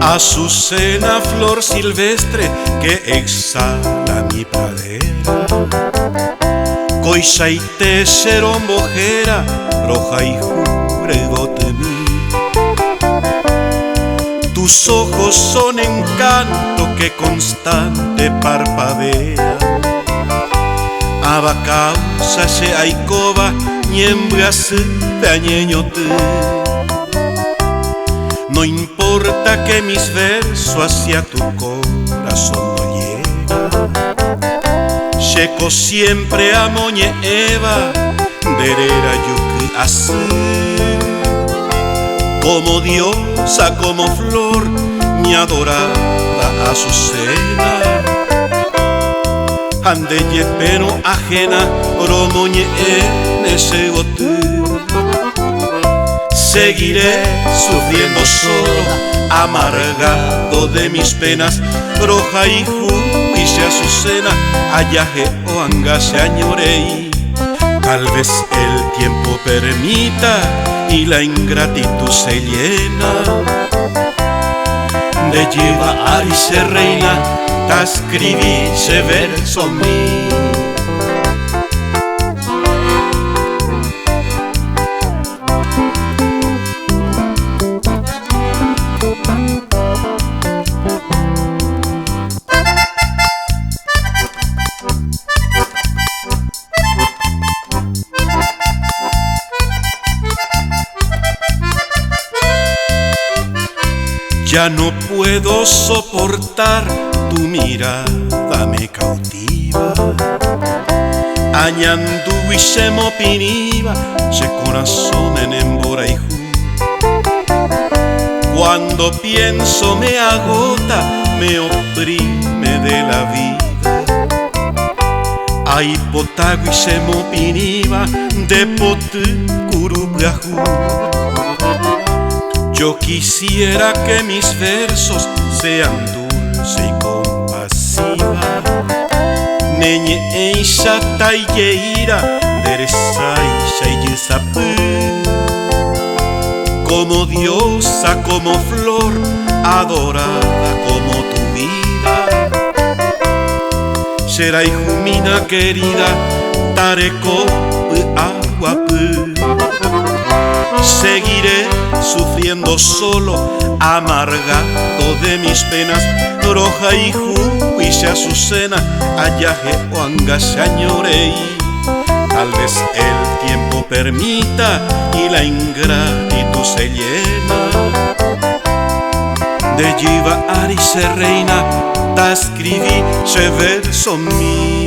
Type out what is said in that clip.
Azucena, flor silvestre que exhala mi pradera, coisa y te serombojera, roja y jurego de mí. Tus ojos son encanto que constante parpadea, abacausa se aicoba, niembras dañeñote. No importa que mis versos hacia tu corazón no lleguen, checo siempre a moñe Eva, derera yuki así. Como diosa, como flor, mi adorada Azucena, ande pero ajena, romoñe en ese bote. Seguiré sufriendo solo, amargado de mis penas, roja y juicio Azucena, ayaje o anga se añorei. Tal vez el tiempo permita y la ingratitud se llena de llevar y se reina, ta escribí se verso mí. Ya no puedo soportar, tu mirada me cautiva. Añandu y se mopiniva, se corazón en emboraijú. Cuando pienso me agota, me oprime de la vida. Ay potago y se mopiniva, de potu curubrajú. Yo quisiera que mis versos sean dulce y compasiva. Neñe eisha taiyeira, deresaisha y yesapú. Como diosa, como flor, adorada como tu vida. Será hijumina querida, tareco aguapú. Seguiré sufriendo solo, amargado de mis penas, roja y juicio Azucena, ayaje o anga se añorei. Tal vez el tiempo permita y la ingratitud se llena de llevar y se reina, ta escribí se verso mí.